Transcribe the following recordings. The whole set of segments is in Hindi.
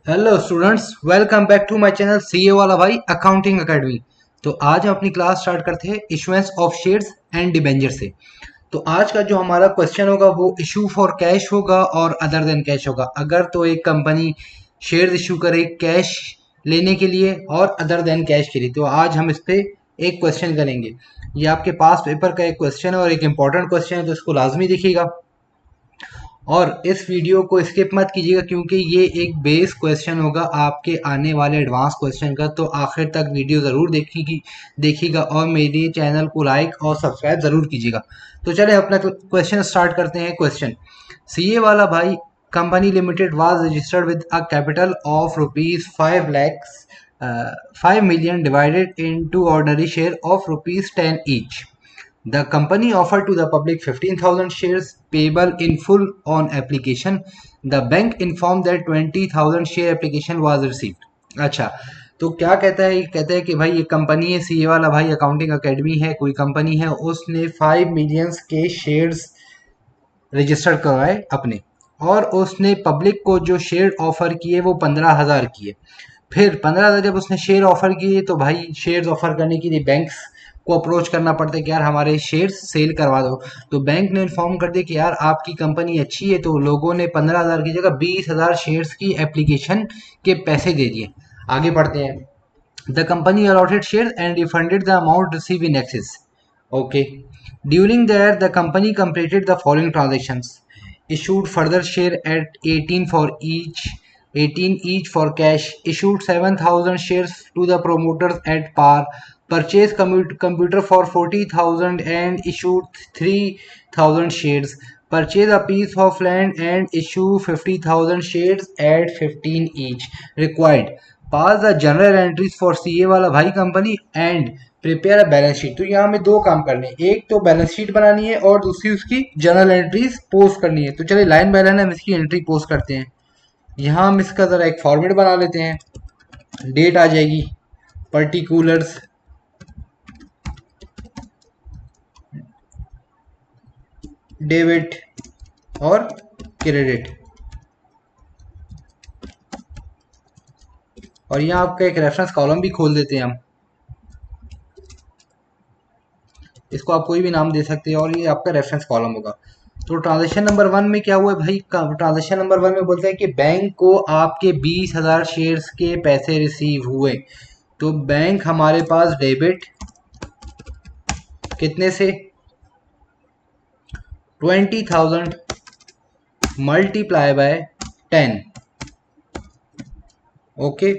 Hello students, welcome back to my channel CA वाला भाई अकाउंटिंग एकेडमी। तो आज हम अपनी क्लास स्टार्ट करते हैं issuance of shares and debenture से। तो आज का जो हमारा क्वेश्चन होगा वो इशू फॉर कैश होगा और अदर देन कैश होगा। अगर तो एक कंपनी शेयर्स इशू करे कैश लेने के लिए और अदर देन कैश के लिए, तो आज हम इस पे एक क्वेश्चन करेंगे। ये आपके पास पेपर का एक क्वेश्चन है और एक इंपॉर्टेंट क्वेश्चन है, तो इसको लाजमी देखिएगा और इस वीडियो को स्किप मत कीजिएगा क्योंकि ये एक बेस क्वेश्चन होगा आपके आने वाले एडवांस क्वेश्चन का। तो आखिर तक वीडियो ज़रूर देखिएगा और मेरे चैनल को लाइक और सब्सक्राइब ज़रूर कीजिएगा। तो चले अपना क्वेश्चन स्टार्ट करते हैं। क्वेश्चन, सीए वाला भाई company limited was registered with a capital of rupees 5 million divided into ordinary share of rupees 10 each. The company offered to the public 15,000 shares payable in full on application. The bank informed that 20,000 share application was received. अच्छा, तो क्या कहता है? कहता है कि भाई ये कंपनी है, सीए वाला भाई अकाउंटिंग एकेडमी है, कोई कंपनी है, उसने 5 मिलियंस के शेयर्स रजिस्टर करवाए अपने और उसने पब्लिक को जो शेयर ऑफर किए वो 15,000 किए। फिर 15,000 जब उसने शेयर ऑफर किए तो भाई शेयर्स ऑफर करने के लिए बैंक्स को अप्रोच करना पड़ता है कि यार हमारे शेयर्स सेल करवा दो। तो बैंक ने इन्फॉर्म कर दिया कि यार आपकी कंपनी अच्छी है, तो लोगों ने 15,000 की जगह 20,000 शेयर्स की एप्लीकेशन के पैसे दे दिए। आगे बढ़ते हैं। The company allotted share and refunded the amount receive in excess. Okay. During that, the company completed the following transactions: issued further share at 18 each for cash, issued 7,000 shares to the promoters at par, purchased computer for 40,000 and issued 3,000 shares, purchase a piece of land and issue 50,000 shares at 15 each. Required, pass the journal entries for CA वाला भाई company and prepare a balance sheet. तो यहाँ हमें दो काम करने हैं, एक तो बैलेंस शीट बनानी है और दूसरी उसकी जर्नल एंट्रीज पोस्ट करनी है। तो चलिए लाइन बाय लाइन हम इसकी एंट्री पोस्ट करते हैं। यहाँ हम इसका ज़रा एक फॉर्मेट बना लेते हैं। डेट आ जाएगी, पर्टिकुलर्स, डेबिट और क्रेडिट, और यहाँ आपका एक रेफरेंस कॉलम भी खोल देते हैं हम। इसको आप कोई भी नाम दे सकते हैं और ये आपका रेफरेंस कॉलम होगा। तो ट्रांजेक्शन नंबर 1 में क्या हुआ है भाई? ट्रांजेक्शन नंबर 1 में बोलता है कि बैंक को आपके 20,000 शेयर्स के पैसे रिसीव हुए। तो बैंक हमारे पास डेबिट कितने से? 20,000 मल्टीप्लाई बाय 10। ओके,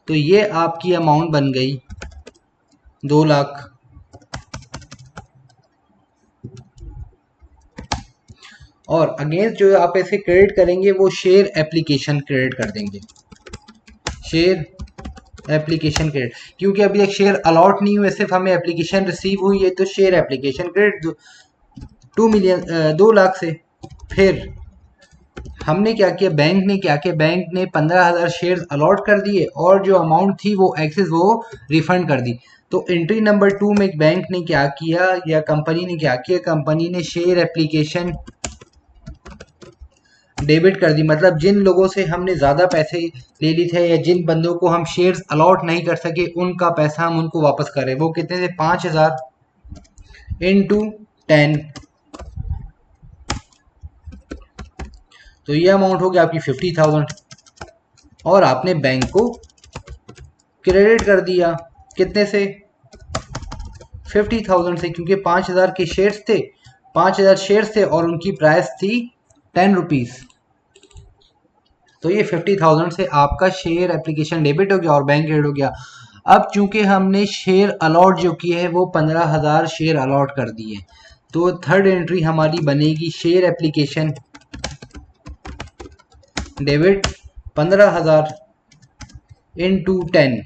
तो ये आपकी अमाउंट बन गई 2 लाख। और अगेंस्ट जो आप ऐसे क्रेडिट करेंगे वो शेयर एप्लीकेशन क्रेडिट कर देंगे। शेयर एप्लीकेशन क्रेडिट, क्योंकि अभी तक शेयर अलॉट नहीं हुए, सिर्फ हमें एप्लीकेशन रिसीव हुई है, तो शेयर एप्लीकेशन क्रेडिट 2 लाख से। फिर हमने क्या किया, बैंक ने क्या किया, बैंक ने 15,000 शेयर अलॉट कर दिए और जो अमाउंट थी वो एक्सेस वो रिफंड कर दी। तो एंट्री नंबर 2 में बैंक ने क्या किया या कंपनी ने क्या किया, कंपनी ने शेयर एप्लीकेशन डेबिट कर दी। मतलब जिन लोगों से हमने ज़्यादा पैसे ले लिए थे या जिन बंदों को हम शेयर्स अलॉट नहीं कर सके उनका पैसा हम उनको वापस करें। वो कितने थे? 5,000 इंटू 10, तो ये अमाउंट हो गया आपकी 50,000 और आपने बैंक को क्रेडिट कर दिया कितने से? 50,000 से, क्योंकि 5,000 के शेयर्स थे, 5,000 शेयर्स थे और उनकी प्राइस थी 10 रुपीज़। तो ये 50,000 से आपका शेयर एप्लीकेशन डेबिट हो गया और बैंक क्रेडिट हो गया। अब चूंकि हमने शेयर अलॉट जो किए है वो 15,000 शेयर अलॉट कर दिए, तो थर्ड एंट्री हमारी बनेगी शेयर एप्लीकेशन डेबिट 15,000 इंटू 10,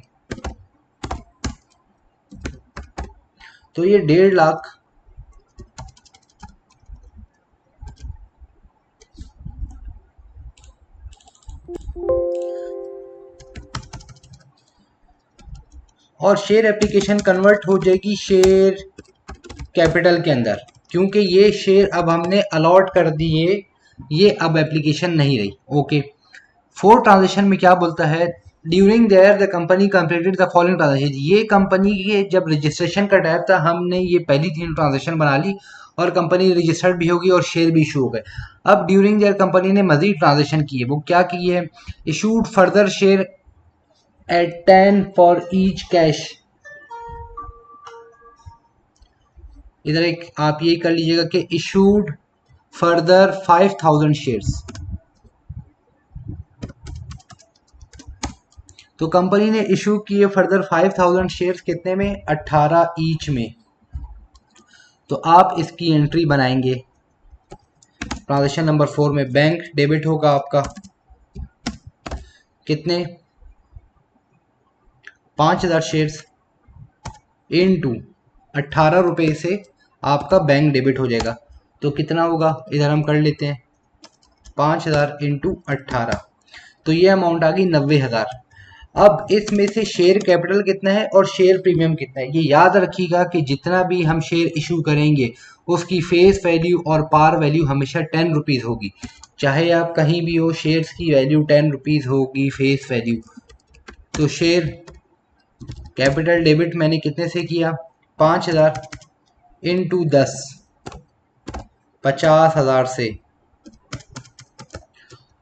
तो ये 1.5 लाख। और शेयर एप्लीकेशन कन्वर्ट हो जाएगी शेयर कैपिटल के अंदर, क्योंकि ये शेयर अब हमने अलॉट कर दिए, ये अब एप्लीकेशन नहीं रही। ओके, फोर ट्रांजेक्शन में क्या बोलता है, during their the company completed the following transaction. ये कंपनी के जब रजिस्ट्रेशन का टाइम था, हमने ये पहली 3 ट्रांजेक्शन बना ली और कंपनी रजिस्टर्ड भी होगी और शेयर भी इशू हो गए। अब ड्यूरिंग देयर कंपनी ने मजीद ट्रांजेक्शन किए, वो क्या किए, issued further share eight 10 for each cash. इधर एक आप ये कर लीजिएगा कि इशूड फर्दर 5000 शेयर्स। तो कंपनी ने इशू किए फर्दर 5000 शेयर्स, कितने में, 18 ईच में। तो आप इसकी एंट्री बनाएंगे ट्रांजेक्शन नंबर 4 में। बैंक डेबिट होगा आपका कितने, 5000 शेयर्स इनटू 18 रुपये से आपका बैंक डेबिट हो जाएगा। तो कितना होगा, इधर हम कर लेते हैं 5000 इंटू 18, तो ये अमाउंट आ गई 90,000। अब इसमें से शेयर कैपिटल कितना है और शेयर प्रीमियम कितना है, ये याद रखिएगा कि जितना भी हम शेयर इशू करेंगे उसकी फेस वैल्यू और पार वैल्यू हमेशा 10 रुपीज़ होगी। चाहे आप कहीं भी हो, शेयर्स की वैल्यू 10 रुपीज़ होगी फेस वैल्यू। तो शेयर कैपिटल डेबिट मैंने कितने से किया, 5000 इंटू 10, 50,000 से,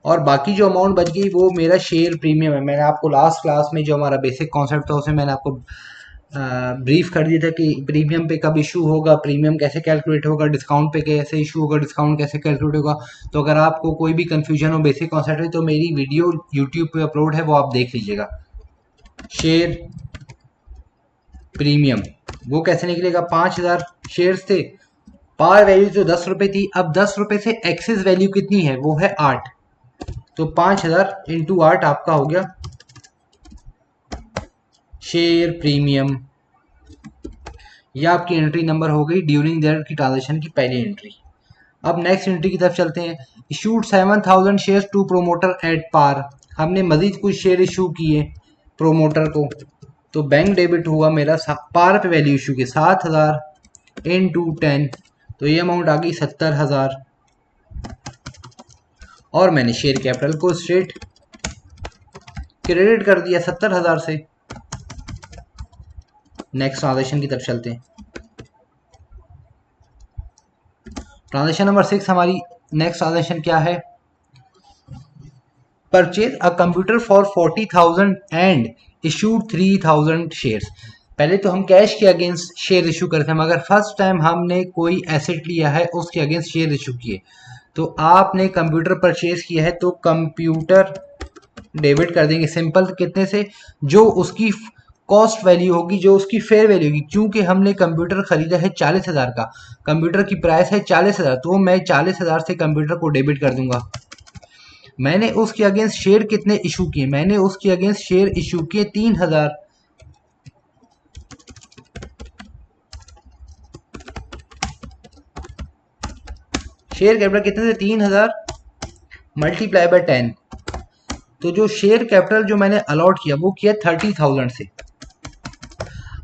और बाकी जो अमाउंट बच गई वो मेरा शेयर प्रीमियम है। मैंने आपको लास्ट क्लास में जो हमारा बेसिक कॉन्सेप्ट था उसमें मैंने आपको ब्रीफ कर दिया था कि प्रीमियम पे कब इशू होगा, प्रीमियम कैसे कैलकुलेट होगा, डिस्काउंट पे कैसे इशू होगा, डिस्काउंट कैसे कैलकुलेट होगा। तो अगर आपको कोई भी कन्फ्यूजन हो बेसिक कॉन्सेप्ट में तो मेरी वीडियो यूट्यूब पे अपलोड है, वो आप देख लीजिएगा। शेयर प्रीमियम वो कैसे निकलेगा, 5000 शेयर्स थे, पार वैल्यू जो 10 रुपये थी, अब 10 रुपये से एक्सेस वैल्यू कितनी है, वो है 8। तो 5000 इंटू 8 आपका हो गया शेयर प्रीमियम। यह आपकी एंट्री नंबर हो गई ड्यूरिंग देयर की ट्रांजेक्शन की पहली एंट्री। अब नेक्स्ट एंट्री की तरफ चलते हैं। Issued 7000 shares to promoter at par. हमने मजीद कुछ शेयर इशू किए प्रोमोटर को, तो बैंक डेबिट हुआ मेरा पार पे वैल्यू इशू की 7000 इंटू 10, तो ये अमाउंट आ गई 70,000 और मैंने शेयर कैपिटल को स्ट्रेट क्रेडिट कर दिया 70,000 से। नेक्स्ट ट्रांजेक्शन की तरफ चलते हैं। ट्रांजेक्शन नंबर 6 हमारी नेक्स्ट ट्रांजेक्शन क्या है, purchase a computer for 40,000 and issued 3,000 shares. पहले तो हम कैश के अगेंस्ट शेयर इशू करते हैं, मगर फर्स्ट टाइम हमने कोई एसेट लिया है उसके अगेंस्ट शेयर इशू किए। तो आपने कंप्यूटर परचेज किया है तो कंप्यूटर डेबिट कर देंगे सिंपल, कितने से, जो उसकी कॉस्ट वैल्यू होगी, जो उसकी फेयर वैल्यू होगी। क्योंकि हमने कंप्यूटर खरीदा है 40,000 का, कंप्यूटर की प्राइस है 40,000, तो मैं 40,000 से कंप्यूटर को डेबिट कर दूंगा। मैंने उसके अगेंस्ट शेयर कितने इशू किए, मैंने उसके अगेंस्ट शेयर इशू किए 3,000। शेयर कैपिटल कितने थे, 3,000 मल्टीप्लाई बाय 10, तो जो शेयर कैपिटल जो मैंने अलॉट किया वो किया 30,000 से।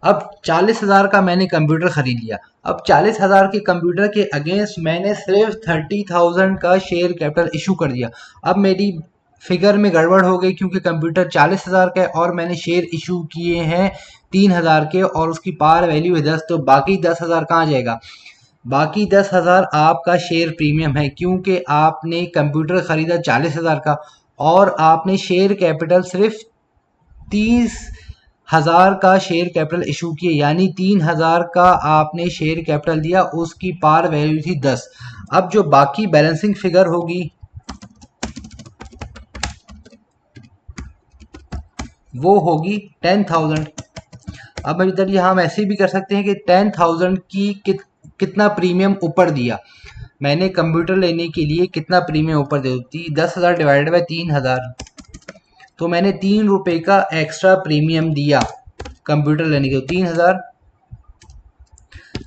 अब 40,000 का मैंने कंप्यूटर खरीद लिया, अब 40,000 के कंप्यूटर के अगेंस्ट मैंने सिर्फ 30,000 का शेयर कैपिटल इशू कर दिया। अब मेरी फिगर में गड़बड़ हो गई क्योंकि कंप्यूटर 40,000 का है और मैंने शेयर इशू किए हैं 3,000 के और उसकी पार वैल्यू है 10, तो बाकी 10,000 कहाँ जाएगा, बाकी 10,000 आपका शेयर प्रीमियम है। क्योंकि आपने कंप्यूटर खरीदा 40,000 का और आपने शेयर कैपिटल सिर्फ 30,000 का शेयर कैपिटल इशू किए, यानी 3,000 का आपने शेयर कैपिटल दिया, उसकी पार वैल्यू थी 10। अब जो बाकी बैलेंसिंग फिगर होगी वो होगी 10,000। अब इधर यहाँ हम ऐसे भी कर सकते हैं कि 10,000 की कितना प्रीमियम ऊपर दिया, मैंने कंप्यूटर लेने के लिए कितना प्रीमियम ऊपर दे, 10,000 डिवाइडेड बाय 3,000, तो मैंने 3 रुपए का एक्स्ट्रा प्रीमियम दिया कंप्यूटर लेने के, 3,000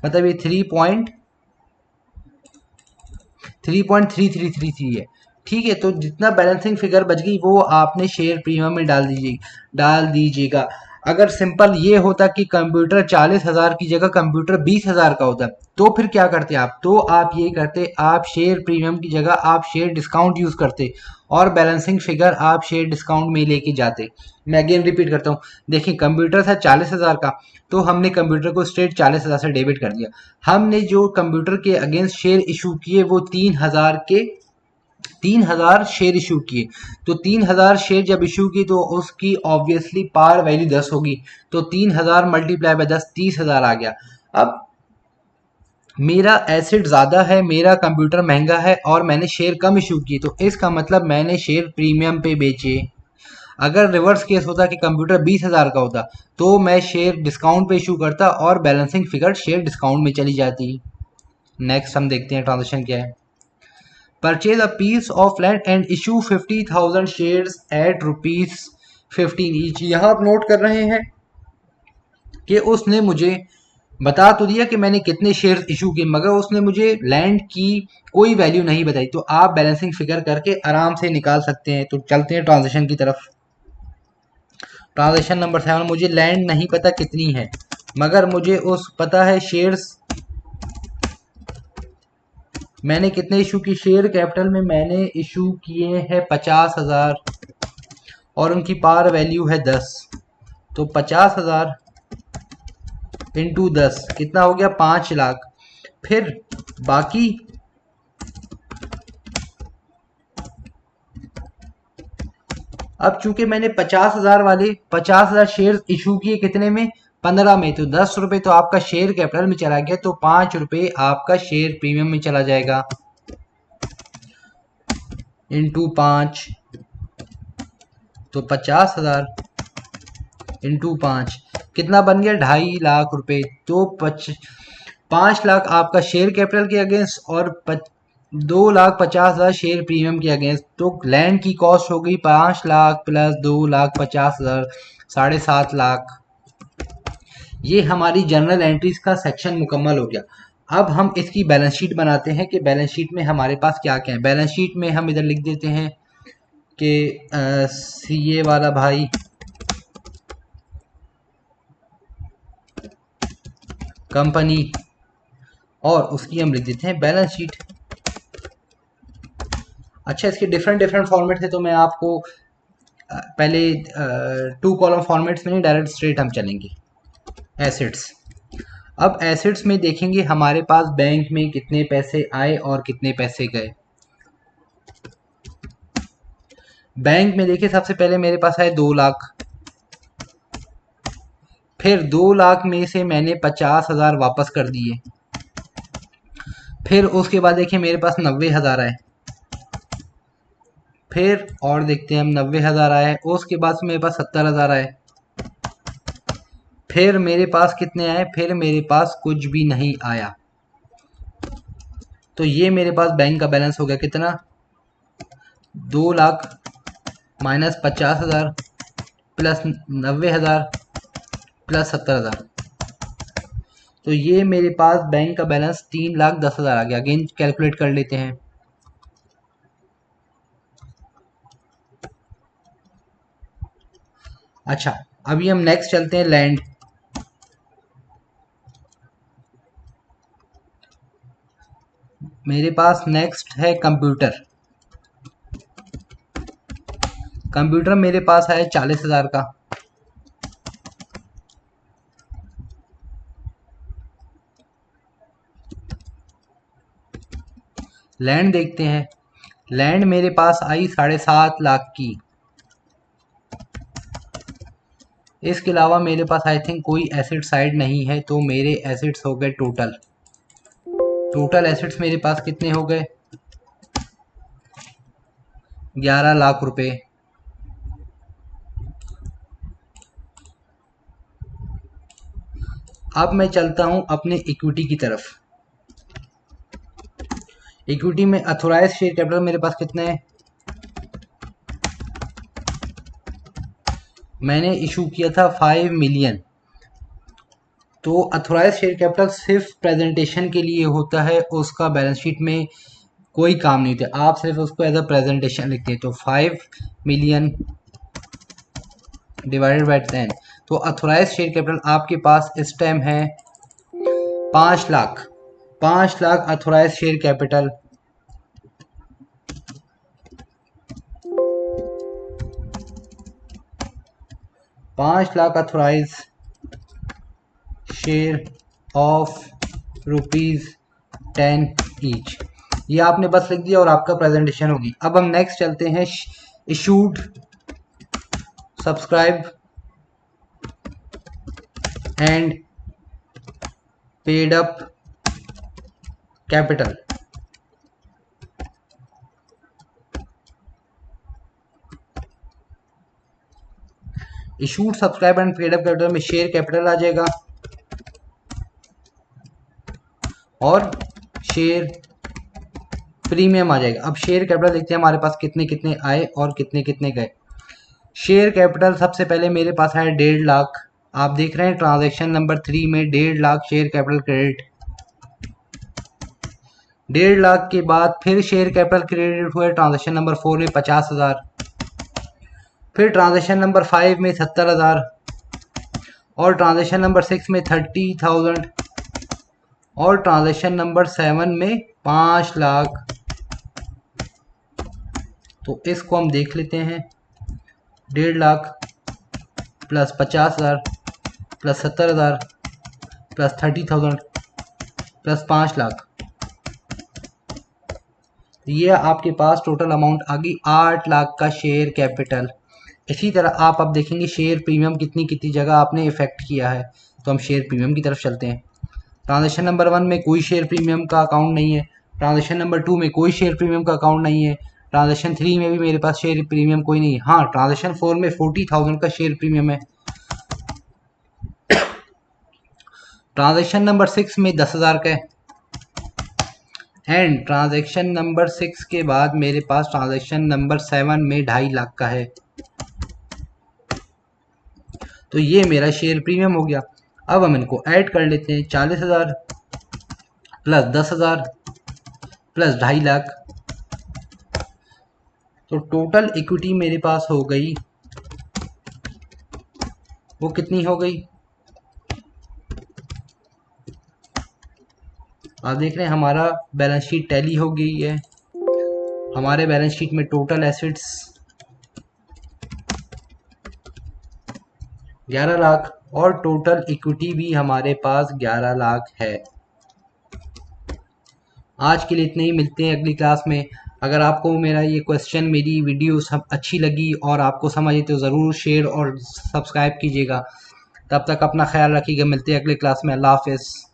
मतलब ये 3.3333 है। ठीक है, तो जितना बैलेंसिंग फिगर बच गई वो आपने शेयर प्रीमियम में डाल दीजिएगा। अगर सिंपल ये होता कि कंप्यूटर 40,000 की जगह कंप्यूटर 20,000 का होता तो फिर क्या करते आप, तो आप ये करते, आप शेयर प्रीमियम की जगह आप शेयर डिस्काउंट यूज करते और बैलेंसिंग फिगर आप शेयर डिस्काउंट में लेके जाते। मैं अगेन रिपीट करता हूँ, देखिए कंप्यूटर था 40,000 का, तो हमने कंप्यूटर को स्ट्रेट 40,000 से डेबिट कर दिया। हमने जो कंप्यूटर के अगेंस्ट शेयर इशू किए वो 3,000 शेयर इशू किए। तो 3,000 शेयर जब इशू की तो उसकी ऑब्वियसली पार वैल्यू 10 होगी, तो 3,000 मल्टीप्लाई बाय 10 30,000 आ गया। अब मेरा एसिड ज़्यादा है, मेरा कंप्यूटर महंगा है और मैंने शेयर कम इशू किए, तो इसका मतलब मैंने शेयर प्रीमियम पे बेचे। अगर रिवर्स केस होता कि कंप्यूटर 20,000 का होता तो मैं शेयर डिस्काउंट पे इशू करता और बैलेंसिंग फिगर शेयर डिस्काउंट में चली जाती। नेक्स्ट हम देखते हैं ट्रांजेक्शन क्या है। Purchase a piece of land and issue 50,000 shares at ₹15 each. यहाँ आप नोट कर रहे हैं कि उसने मुझे बता तो दिया कि मैंने कितने शेयर्स इशू किए, मगर उसने मुझे लैंड की कोई वैल्यू नहीं बताई। तो आप बैलेंसिंग फिगर करके आराम से निकाल सकते हैं। तो चलते हैं ट्रांजेक्शन की तरफ। ट्रांजेक्शन नंबर 7, मुझे लैंड नहीं पता कितनी है, मगर मुझे उस पता है शेयर्स मैंने कितने इशू की। शेयर कैपिटल में मैंने इशू किए हैं 50,000 और उनकी पार वैल्यू है 10। तो 50,000 इंटू 10 कितना हो गया, 5 लाख। फिर बाकी अब चूंकि मैंने 50,000 शेयर इशू किए कितने में, 15 में, तो 10 रुपए तो आपका शेयर कैपिटल में चला गया, तो 5 रुपए आपका शेयर प्रीमियम में चला जाएगा। इंटू 5, तो 50,000 इंटू 5 कितना बन गया, 2.5 लाख रुपए। तो 5 लाख आपका शेयर कैपिटल के अगेंस्ट और 2,50,000 शेयर प्रीमियम के अगेंस्ट। तो लैंड की कॉस्ट हो गई 5 लाख प्लस 2,50,000, 7.5 लाख। ये हमारी जर्नल एंट्रीज का सेक्शन मुकम्मल हो गया। अब हम इसकी बैलेंस शीट बनाते हैं कि बैलेंस शीट में हमारे पास क्या क्या है। बैलेंस शीट में हम इधर लिख देते हैं कि सीए वाला भाई कंपनी, और उसकी हम लिख देते हैं बैलेंस शीट। अच्छा, इसके डिफरेंट डिफरेंट फॉर्मेट थे, तो मैं आपको पहले 2 कॉलम फॉर्मेट्स में नहीं, डायरेक्ट स्ट्रेट हम चलेंगे। एसेट्स, अब एसेट्स में देखेंगे हमारे पास बैंक में कितने पैसे आए और कितने पैसे गए। बैंक में देखिए सबसे पहले मेरे पास आए 2 लाख, फिर 2 लाख में से मैंने 50,000 वापस कर दिए। फिर उसके बाद देखिए मेरे पास 90,000 आए। फिर और देखते हैं हम, 90,000 आए, उसके बाद मेरे पास 70,000 आए। फिर मेरे पास कितने आए, फिर मेरे पास कुछ भी नहीं आया। तो ये मेरे पास बैंक का बैलेंस हो गया कितना, 2 लाख माइनस 50,000 प्लस 90,000 प्लस 70,000। तो ये मेरे पास बैंक का बैलेंस 3,10,000 आ गया। अगेन कैलकुलेट कर लेते हैं। अच्छा, अभी हम नेक्स्ट चलते हैं, लैंड। मेरे पास नेक्स्ट है कंप्यूटर। कंप्यूटर मेरे पास है 40,000 का। लैंड देखते हैं, लैंड मेरे पास आई 7.5 लाख की। इसके अलावा मेरे पास आई थिंक कोई एसेट साइड नहीं है, तो मेरे एसेट्स हो गए टोटल एसेट्स मेरे पास कितने हो गए, 11 लाख रुपए। अब मैं चलता हूं अपने इक्विटी की तरफ। इक्विटी में अथोराइज शेयर कैपिटल मेरे पास कितने है, मैंने इशू किया था 5 मिलियन। तो अथोराइज शेयर कैपिटल सिर्फ प्रेजेंटेशन के लिए होता है, उसका बैलेंस शीट में कोई काम नहीं होता, आप सिर्फ उसको एज अ प्रेजेंटेशन लिखते हैं। तो 5 मिलियन डिवाइडेड बाय 10, तो अथोराइज शेयर कैपिटल आपके पास इस टाइम है 5 lakh. 5 lakh authorise share capital 5 lakh authorise share of ₹10 each. ये आपने बस लिख दिया और आपका प्रेजेंटेशन होगी। अब हम नेक्स्ट चलते हैं issued subscribe and paid up capital. Issued subscribe and paid up capital में शेयर कैपिटल आ जाएगा और शेयर प्रीमियम आ जाएगा। अब शेयर कैपिटल देखते हैं हमारे पास कितने कितने आए और कितने कितने गए। शेयर कैपिटल सबसे पहले मेरे पास है 1.5 लाख। आप देख रहे हैं ट्रांजैक्शन नंबर 3 में 1.5 lakh share capital credit. 1.5 lakh के बाद फिर शेयर कैपिटल क्रेडिट हुए ट्रांजैक्शन नंबर 4 में 50,000, फिर ट्रांजैक्शन नंबर 5 में 70,000 और ट्रांजैक्शन नंबर 6 में 30,000 और ट्रांजैक्शन नंबर 7 में 5 लाख। तो इसको हम देख लेते हैं। 1.5 lakh plus 50,000 plus 70,000 plus 30,000 plus 5 lakh, ये आपके पास टोटल अमाउंट आ गई 8 लाख का शेयर कैपिटल। इसी तरह आप अब देखेंगे शेयर प्रीमियम कितनी कितनी जगह आपने इफेक्ट किया है। तो हम शेयर प्रीमियम की तरफ चलते हैं। ट्रांजेक्शन नंबर 1 में कोई शेयर प्रीमियम का अकाउंट नहीं है। ट्रांजेक्शन नंबर 2 में कोई शेयर प्रीमियम का अकाउंट नहीं है। ट्रांजेक्शन 3 में भी मेरे पास शेयर प्रीमियम कोई नहीं है। हाँ, ट्रांजेक्शन 4 में 40,000 का शेयर प्रीमियम है। ट्रांजेक्शन नंबर 6 में 10,000 का है। एंड ट्रांजेक्शन नंबर 6 के बाद मेरे पास ट्रांजेक्शन नंबर 7 में 2.5 लाख का है। तो ये मेरा शेयर प्रीमियम हो गया। अब हम इनको ऐड कर लेते हैं। 40,000 प्लस 10,000 प्लस 2.5 लाख, तो टोटल इक्विटी मेरे पास हो गई, वो कितनी हो गई? आप देख रहे हैं हमारा बैलेंस शीट टैली हो गई है। हमारे बैलेंस शीट में टोटल एसेट्स 11 लाख और टोटल इक्विटी भी हमारे पास 11 लाख है। आज के लिए इतने ही, मिलते हैं अगली क्लास में। अगर आपको मेरा ये क्वेश्चन, मेरी वीडियो सब अच्छी लगी और आपको समझ आई तो ज़रूर शेयर और सब्सक्राइब कीजिएगा। तब तक अपना ख्याल रखिएगा। मिलते हैं अगली क्लास में। अल्लाह हाफ़िज़।